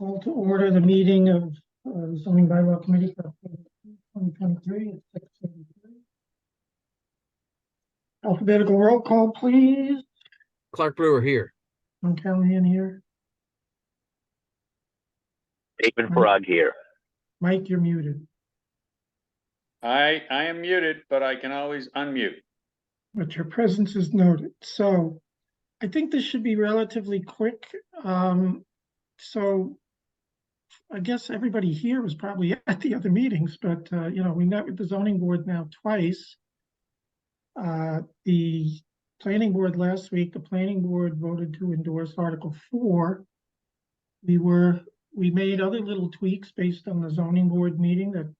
Call to order the meeting of zoning bylaw committee for 2023 at 6:33. Alphabetical roll call, please. Clark Brewer here. John Callahan here. David Parag here. Mike, you're muted, I am muted, but I can always unmute. but your presence is noted. So I think this should be relatively quick. So I guess everybody here was probably at the other meetings, but we met with the zoning board now twice. The planning board last week, the planning board voted to endorse Article 4. We made other little tweaks based on the zoning board meeting that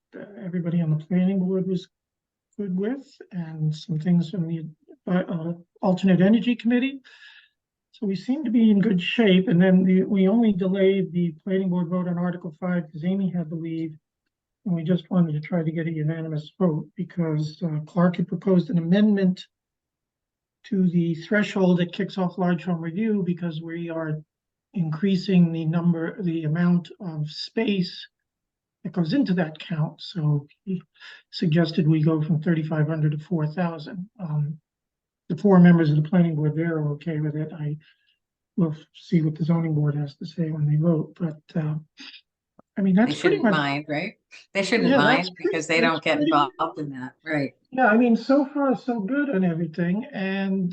everybody on the planning board was good with, and some things from the alternate energy committee. So we seem to be in good shape. And then we only delayed the planning board vote on Article 5 because Amy had to leave. And we just wanted to try to get a unanimous vote because Clark had proposed an amendment to the threshold that kicks off large home review because we are increasing the amount of space that goes into that count. So he suggested we go from 3,500 to 4,000. The 4 members of the planning board there are okay with it. I will see what the zoning board has to say when they vote, but I mean, that's They pretty shouldn't much mind, right? They shouldn't Yeah, mind because they don't get pretty- involved in that, right? Yeah, I mean, so far so good on everything, and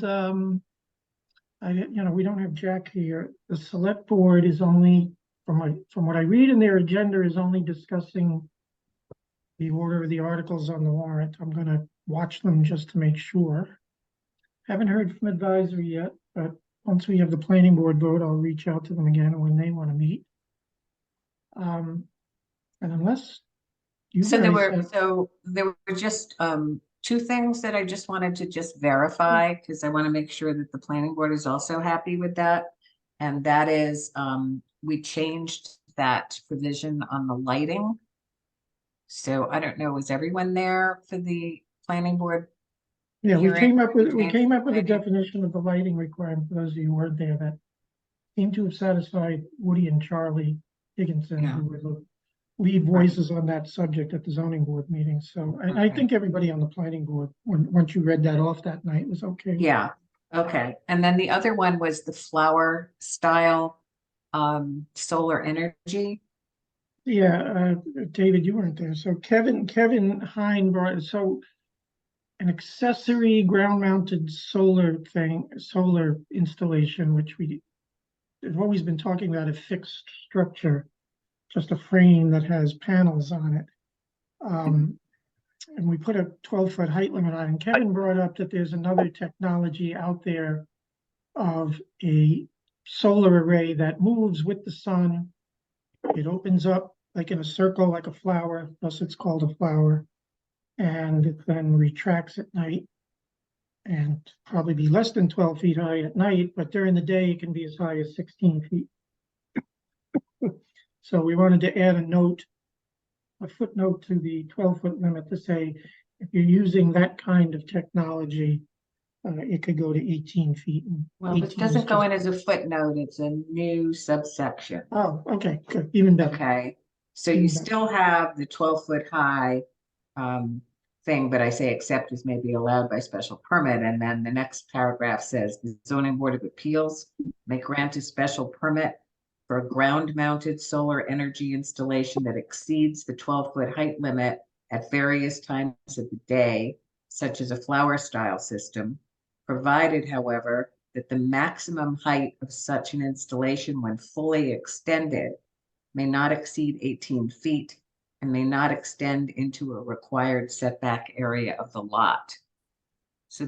we don't have Jack here. The select board is only, from what I read in their agenda, is only discussing the order of the articles on the warrant. I'm gonna watch them just to make sure. Haven't heard from advisory yet, but once we have the planning board vote, I'll reach out to them again when they want to meet. And unless you So there guys were just 2 things that I just wanted to just verify because I want to make sure that the planning board is also happy with that. And that is we changed that provision on the lighting. So I don't know, was everyone there for the planning board? Yeah, we hearing came up with a lighting? definition of the lighting requirement for those of you who weren't there that seemed to have satisfied Woody and Charlie Higginson, Yeah. who were the lead voices on that subject at the zoning board meeting. So I Okay. think everybody on the planning board, once you read that off that night, was okay. Yeah, okay. And then the other one was the flower style solar energy. Yeah, David, you weren't there. So Kevin Hine brought, so an accessory ground-mounted solar installation, which have always been talking about a fixed structure, just a frame that has panels on it. And we put a 12-foot height limit on it. And Kevin brought up that there's another technology out there of a solar array that moves with the sun. It opens up like in a circle, like a flower, thus it's called a flower. And it then retracts at night and probably be less than 12 feet high at night, but during the day it can be as high as 16 feet. So we wanted to add a footnote to the 12-foot limit to say, if you're using that kind of technology, it could go to 18 feet. Well, it doesn't go in as a footnote, it's a new subsection. Oh, okay, good, even better. Okay, so you still have the 12-foot high thing, but I say except as may be allowed by special permit. And then the next paragraph says the zoning board of appeals may grant a special permit for a ground-mounted solar energy installation that exceeds the 12-foot height limit at various times of the day, such as a flower style system, provided, however, that the maximum height of such an installation when fully extended may not exceed 18 feet and may not extend into a required setback area of the lot. So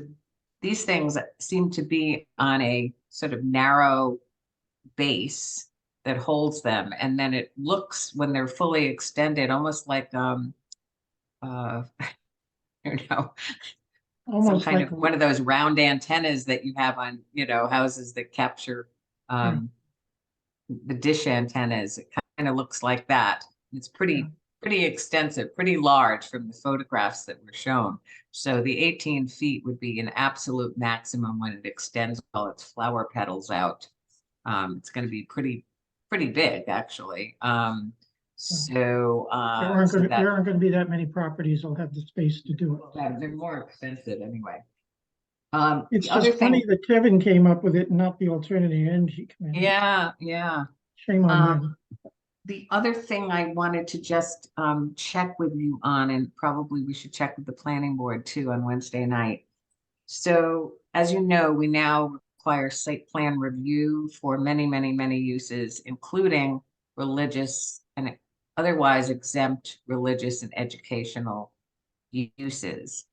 these things seem to be on a sort of narrow base that holds them, and then it looks, when they're fully extended, almost like I don't know, Almost some kind like of one of those round antennas that you have on, houses that capture the dish antennas. It kind of looks like that. It's pretty extensive, pretty large from the photographs that were shown. So the 18 feet would be an absolute maximum when it extends all its flower petals out. It's going to be pretty pretty big, actually. So, There aren't gonna be that many properties that'll have the space to do it. yeah, they're more expensive anyway. It's The other just funny thing, that Kevin came up with it and not the Alternative Energy Committee. yeah. Shame on them. The other thing I wanted to just check with you on, and probably we should check with the planning board too on Wednesday night. So, as you know, we now require site plan review for many, many, many uses, including religious and otherwise exempt religious and educational uses.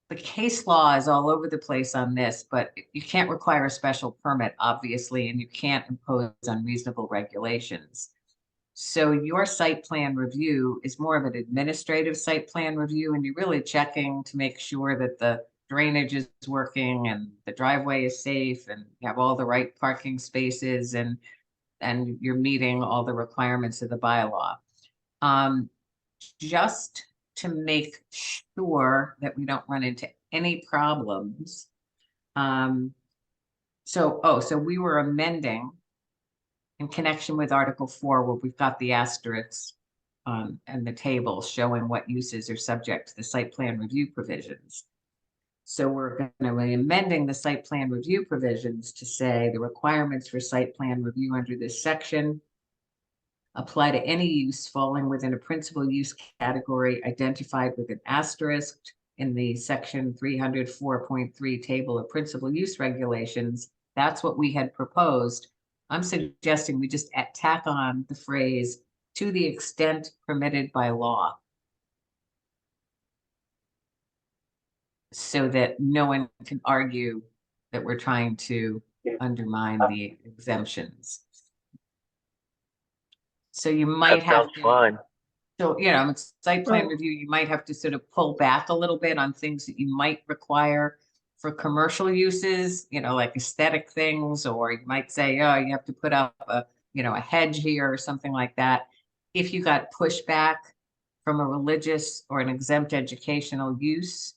The case law is all over the place on this, but you can't require a special permit, obviously, and you can't impose unreasonable regulations. So your site plan review is more of an administrative site plan review, and you're really checking to make sure that the drainage is working and the driveway is safe and you have all the right parking spaces and you're meeting all the requirements of the bylaw. Just to make sure that we don't run into any problems. So we were amending in connection with Article 4, where we've got the asterisks and the table showing what uses are subject to the site plan review provisions. So we're going to be amending the site plan review provisions to say the requirements for site plan review under this section apply to any use falling within a principal use category identified with an asterisk in the section 304.3 table of principal use regulations. That's what we had proposed. I'm suggesting we just tack on the phrase to the extent permitted by law, so that no one can argue that we're trying to undermine the exemptions. So you might That have sounds to, fine. so, it's site plan Well- review, you might have to sort of pull back a little bit on things that you might require for commercial uses, like aesthetic things, or you might say, oh, you have to put up a hedge here or something like that. If you got pushback from a religious or an exempt educational use,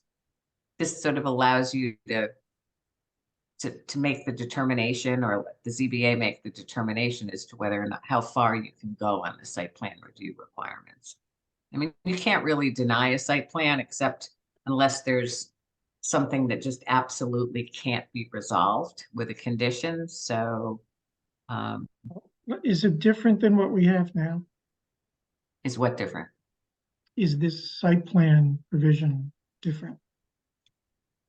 this sort of allows you to make the determination, or let the ZBA make the determination as to whether or not how far you can go on the site plan review requirements. I mean, you can't really deny a site plan except unless there's something that just absolutely can't be resolved with a condition. So Is it different than what we have now? is what different? Is this site plan provision different?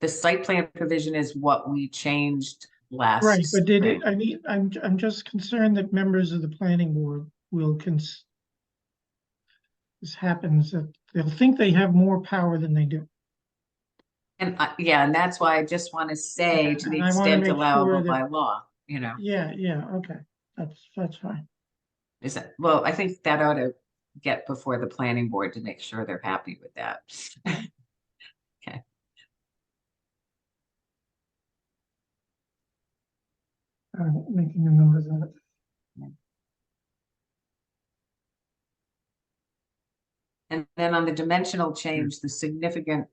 The site plan provision is what we changed last. Right, but did it, spring. I mean, I'm just concerned that members of the planning board will this happens, that they'll think they have more power than they do. And yeah, and that's why I just want to say to the And I wanna extent make allowable sure that- by law, Yeah, okay, that's fine. is that, well, I think that ought to get before the planning board to make sure they're happy with that. Okay. Making a note of that. And then on the dimensional change, the significant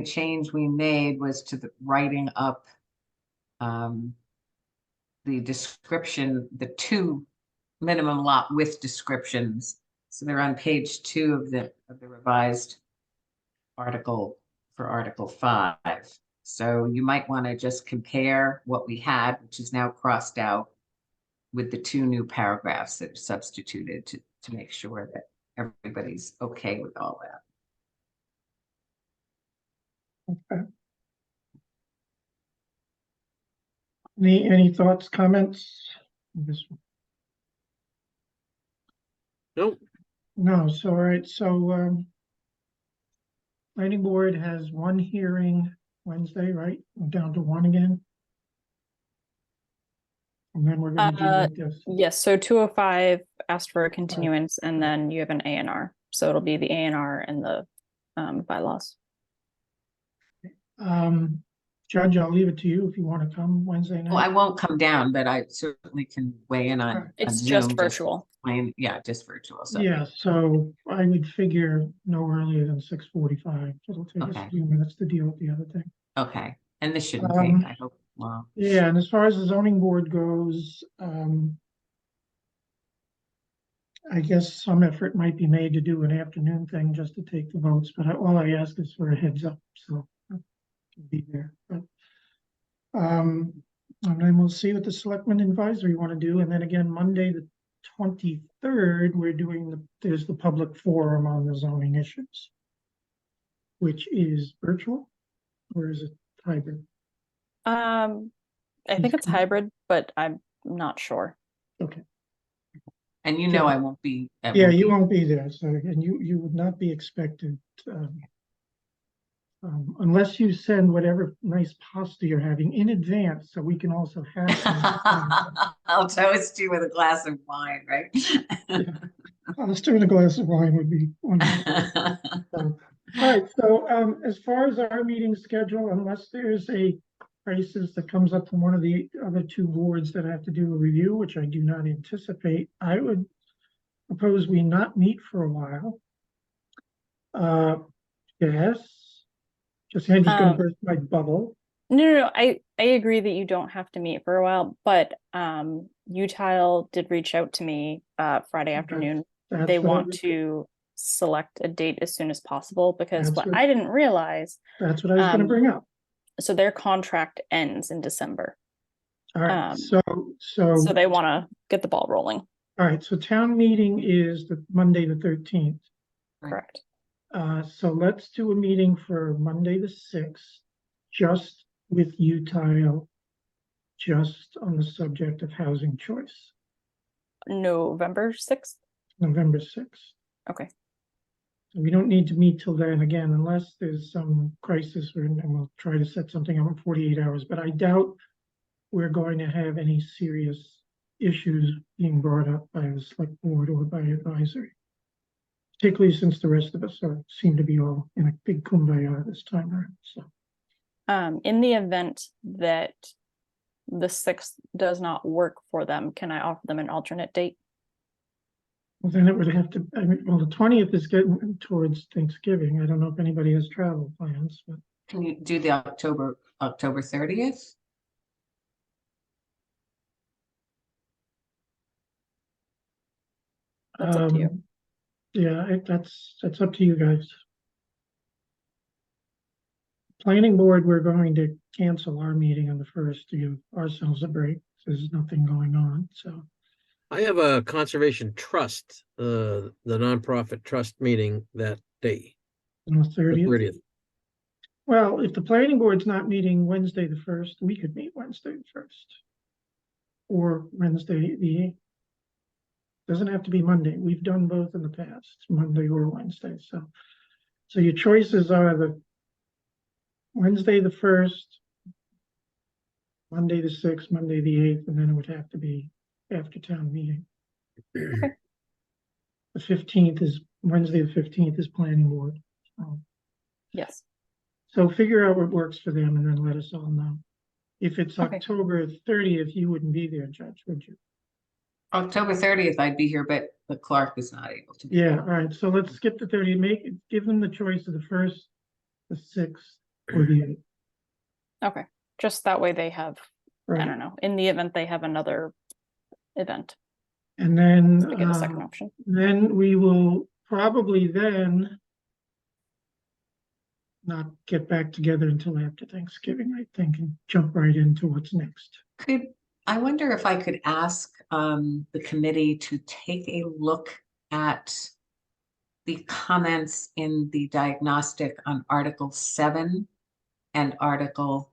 change we made was to the writing up the description, the two minimum lot width descriptions. So they're on page 2 of the revised article for Article 5. So you might want to just compare what we had, which is now crossed out, with the 2 new paragraphs that are substituted to make sure that everybody's okay with all that. Okay. Any thoughts, comments? This one? Nope. No, so, all right, so, planning board has one hearing Wednesday, right? We're down to one again. And then we're gonna do like this. Yes, so 205 asked for a continuance, and then you have an A&R. So it'll be the A&R and the bylaws. Judge, I'll leave it to you if you want to come Wednesday Well, I night. won't come down, but I certainly can weigh in on. It's on just Zoom, virtual. Yeah, just virtual. So Yeah, so I would figure no earlier than 6:45. It'll take us Okay. a few minutes to deal with the other thing. okay, and this shouldn't Um, take, I hope, Wow. Yeah, and as far as the zoning board goes, I guess some effort might be made to do an afternoon thing just to take the votes, but all I ask is for a heads up, so I can be there. But, and then we'll see what the selectmen advisory want to do, and then again, Monday, the 23rd, there's the public forum on the zoning issues, which is virtual, or is it hybrid? I think it's hybrid, but I'm not sure. Okay. And you know I won't be. Yeah, you won't be there, so, and you would not be expected, unless you send whatever nice pasta you're having in advance, so we can also have some. I'll toast you with a glass of wine, right? Pasta and a glass of wine would be wonderful. All right, so, as far as our meeting schedule, unless there's a crisis that comes up from one of the other two boards that have to do a review, which I do not anticipate, I would propose we not meet for a while. Yes, just Andy's gonna burst my bubble. No, I agree that you don't have to meet for a while, but Utile did reach out to me Friday afternoon. That's They what I want was- to select a date as soon as possible because That's what what- I didn't realize, That's what I was gonna um, bring up. so their contract ends in December. All right, So they want to get the ball rolling. all right, so town meeting is the Monday, the 13th. Correct. So let's do a meeting for Monday, the 6th, just with Utile, just on the subject of housing choice, November 6th. November 6th. Okay. So we don't need to meet till then again, unless there's some crisis, and we'll try to set something up in 48 hours, but I doubt we're going to have any serious issues being brought up by the select board or by advisory. Particularly since the rest of us seem to be all in a big kumbaya this time around, so. In the event that the 6th does not work for them, can I offer them an alternate date? Well, then it would have to, I mean, well, the 20th is getting towards Thanksgiving. I don't know if anybody has travel plans, but. Can you do the October 30th? That's up to you. Yeah, that's up to you guys. Planning board, we're going to cancel our meeting on the 1st to give ourselves a break. There's nothing going on, so. I have a conservation trust, the nonprofit trust meeting that day, On the the 30th. 30th. Well, if the planning board's not meeting Wednesday the 1st, we could meet Wednesday the 1st. Or Wednesday the 8th. Doesn't have to be Monday. We've done both in the past, Monday or Wednesday, so your choices are the Wednesday the 1st, Monday the 6th, Monday the 8th, and then it would have to be after town meeting. Okay. The 15th is, Wednesday the 15th is planning board. Yes. So figure out what works for them and then let us all know. If it's Okay. October 30th, you wouldn't be there, Judge, would you? October 30th, I'd be here, but Clark is not able to. be. Yeah, all right, so let's skip the 30th, give them the choice of the 1st, the 6th, or the 8th. Okay. Just that way they have, I Right, don't know, in the event they have another event, and then, to get a second option. then we will probably then not get back together until after Thanksgiving, I think, and jump right into what's next. I wonder if I could ask the committee to take a look at the comments in the diagnostic on Article 7 and Article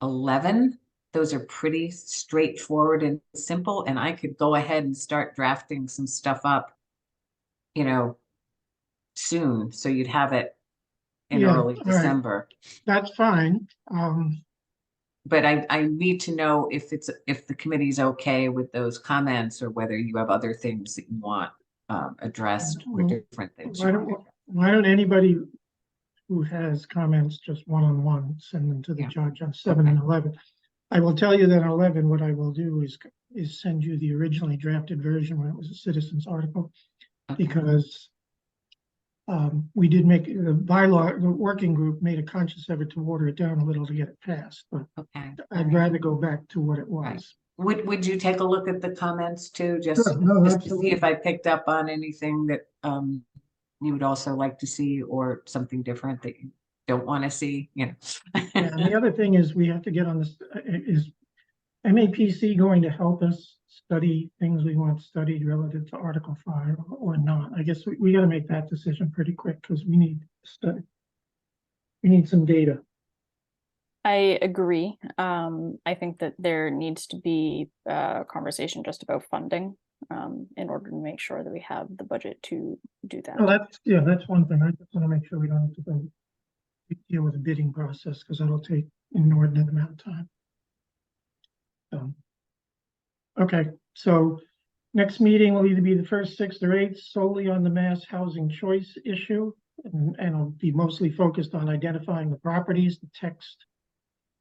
11. Those are pretty straightforward and simple, and I could go ahead and start drafting some stuff up, soon, so you'd have it in Yeah, early all right. December. That's fine, But I need to know if the committee's okay with those comments, or whether you have other things that you want addressed, or Well, different things. why you want don't, why don't anybody who has comments just one-on-one, send them to the Yeah. judge on 7 and 11. I will tell you that on 11, what I will do is send you the originally drafted version when it was a citizens article, Okay. because We did make the bylaw, the working group made a conscious effort to water it down a little to get it passed, but Okay. I'd rather go back to what it was. Would you take a look at the comments too, just Sure, no, just to see absolutely. if I picked up on anything that you would also like to see, or something different that you don't want to see, you know? Yeah, and the other thing is we have to get on this, is MAPC going to help us study things we want studied relative to Article 5 or not? I guess we got to make that decision pretty quick because we need study. We need some data. I agree. I think that there needs to be a conversation just about funding, in order to make sure that we have the budget to do Well, that. that's one thing. I just want to make sure we don't have to go deal with the bidding process because that'll take an inordinate amount of time. Okay, so next meeting will either be the 1st, 6th, or 8th, solely on the mass housing choice issue. And it'll be mostly focused on identifying the properties, the text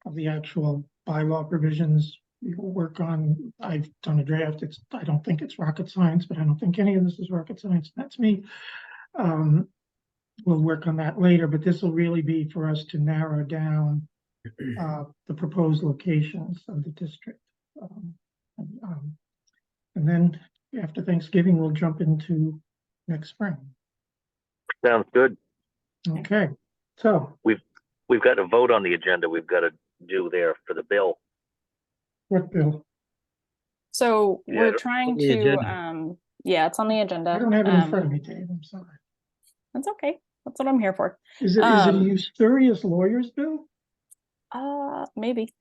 of the actual bylaw provisions. We will work on, I've done a draft. I don't think it's rocket science, but I don't think any of this is rocket science. That's me. We'll work on that later, but this will really be for us to narrow down the proposed locations of the district. And then after Thanksgiving, we'll jump into next spring. Sounds good. Okay, so We've got a vote on the agenda we've got to do there for the bill. what bill? So Yeah, we're it's trying on the to, agenda. yeah, it's on the agenda. I don't have it in front of me, Dave. I'm sorry. That's okay. That's what I'm here for. Is it a usurious lawyer's bill? Maybe.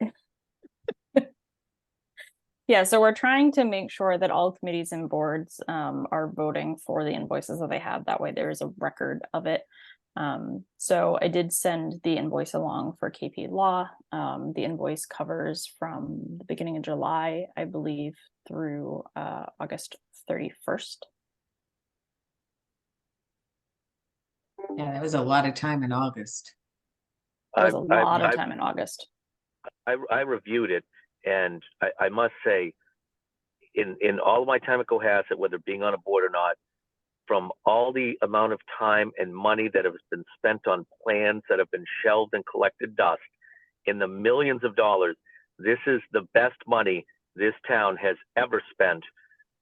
Yeah, so we're trying to make sure that all committees and boards are voting for the invoices that they have. That way there is a record of it. So I did send the invoice along for KP Law. The invoice covers from the beginning of July, I believe, through August 31st. Yeah, that was a lot of time in August. That was a I- lot of I- time in August. I reviewed it, and I must say, in all of my time at Cohasset, whether being on a board or not, from all the amount of time and money that has been spent on plans that have been shelved and collected dust in the millions of dollars, this is the best money this town has ever spent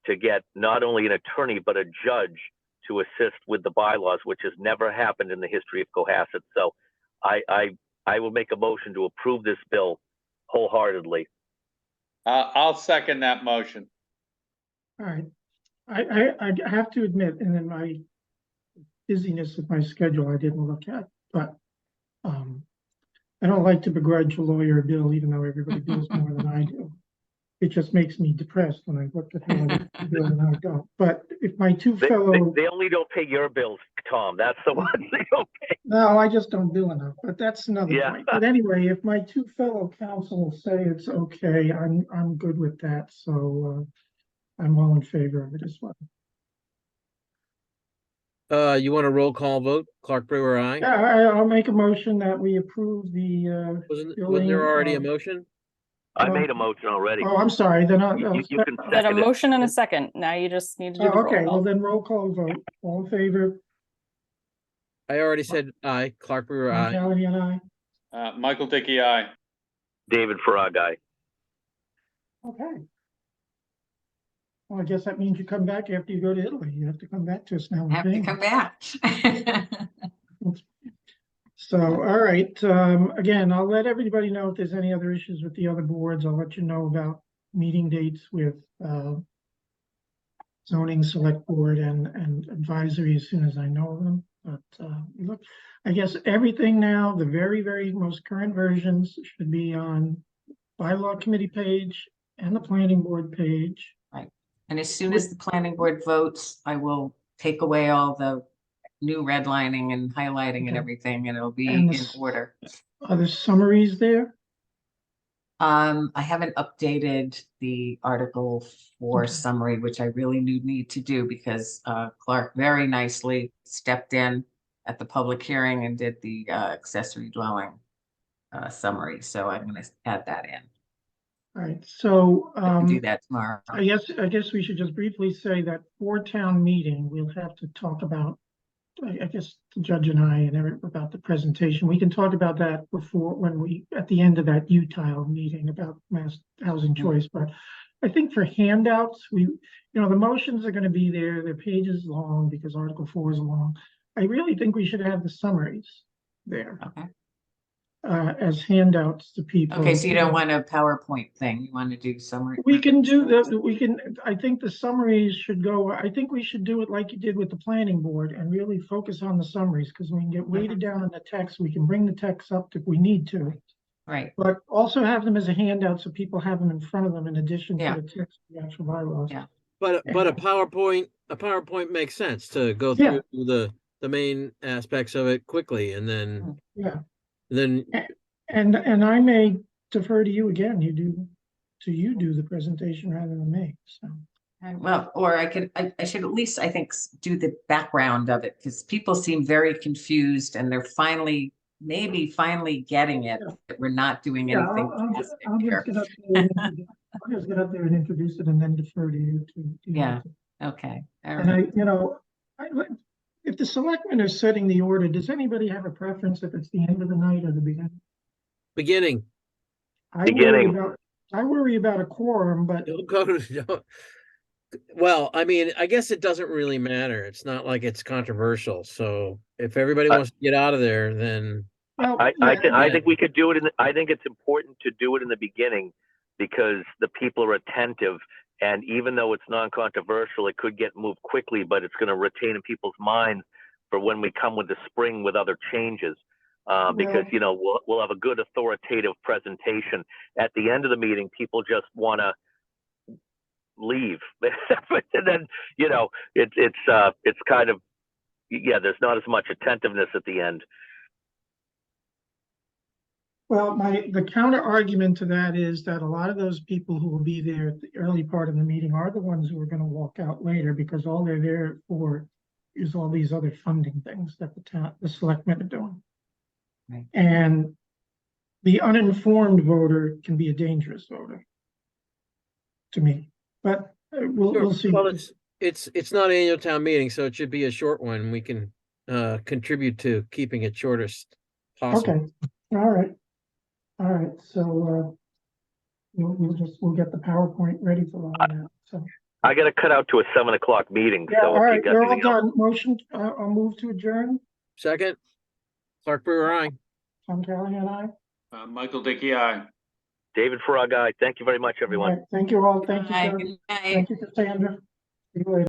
to get not only an attorney, but a judge to assist with the bylaws, which has never happened in the history of Cohasset. So I will make a motion to approve this bill wholeheartedly. I'll second that motion. All right. I have to admit, and in my busyness of my schedule, I didn't look at, but I don't like to begrudge a lawyer a bill, even though everybody bills more than I do. It just makes me depressed when I look at how many bill and I don't. But if my two fellow, They only don't pay your bills, Tom. That's the one they don't pay. no, I just don't bill enough, but that's another Yeah. point. But anyway, if my two fellow counsel say it's okay, I'm good with that. So I'm all in favor of it as well. You want a roll call vote? Clark Brewer, aye? Yeah, I'll make a motion that we approve the Wasn't billing there already a of- motion? I made a motion already. Oh, I'm sorry, then I'll. You can Got a second it. motion and a second. Now you just need to do the Oh, okay, roll well call. then roll call vote. All in favor? I already said aye. Clark Brewer, aye. Callahan and I. Michael Dickey, aye. David Farag, aye. Okay. Well, I guess that means you come back after you go to Italy. You have to come back to us now. I have to come back. So, all right, again, I'll let everybody know if there's any other issues with the other boards. I'll let you know about meeting dates with zoning select board and advisory as soon as I know of them. But look, I guess everything now, the very, very most current versions should be on bylaw committee page and the planning board page. And as soon as the planning board votes, I will take away all the new redlining and highlighting and Okay. everything, and it'll be And in order. Are there summaries there? I haven't updated the Article 4 Okay. summary, which I really need to do because Clark very nicely stepped in at the public hearing and did the accessory dwelling summary. So I'm going to add that in. All right, so I can do that tomorrow. I guess we should just briefly say that for town meeting, we'll have to talk about I guess the judge and I and every, about the presentation. We can talk about that before, when we, at the end of that UTILE meeting about mass housing choice, but I think for handouts, the motions are gonna be there, they're pages long because Article 4 is long. I really think we should have the summaries there, Okay. as handouts to people. Okay, so you don't want a PowerPoint thing, you want to do summary? We can do I think the summaries should go, I think we should do it like you did with the planning board and really focus on the summaries, because we can get weighted down in the text, we can bring the text up if we need to. Right, But also have them as a handout so people have them in front of them in addition to Yeah. the text of the actual bylaws. Yeah. But a PowerPoint makes sense to go Yeah. through the main aspects of it quickly, and then Yeah, and I may defer to you again, you do the presentation rather than me, so. well, or I should at least, I think, do the background of it, because people seem very confused and they're maybe finally getting it, that we're not doing Yeah, anything I'll drastic just here. get up there and I'll just get up there and introduce it and then defer to you to. Yeah. Okay, all And right. if the selectmen are setting the order, does anybody have a preference if it's the end of the night or the beginning? beginning. Beginning. I worry about a quorum, but Don't go to. Don't, well, I mean, I guess it doesn't really matter. It's not like it's controversial. So if everybody wants to get out of there, then well, I think we could do it I think it's important to do it in the beginning because the people are attentive, and even though it's non-controversial, it could get moved quickly, but it's going to retain in people's minds for when we come with the spring with other changes. Because we'll have a good authoritative presentation. At the end of the meeting, people just want to leave, and then it's kind of, there's not as much attentiveness at the end. Well, the counter argument to that is that a lot of those people who will be there at the early part of the meeting are the ones who are going to walk out later, because all they're there for is all these other funding things that the selectmen are doing. Right. And the uninformed voter can be a dangerous voter to me, but we'll see. well, it's not annual town meeting, so it should be a short one. We can contribute to keeping it shortest possible. Okay, all right. So we'll get the PowerPoint ready for all that. So I got to cut out to a 7 o'clock meeting. yeah, So all right, if you got we're all anything else, done. Motion, I'll move to adjourn. Second, Clark Brewer, aye. Tom Callahan, aye. Michael Dickey, aye. David Frog, thank you very much, everyone. All right, thank you all. Thank you, Bye, Doug. good night. Thank you, Cassandra. See you later.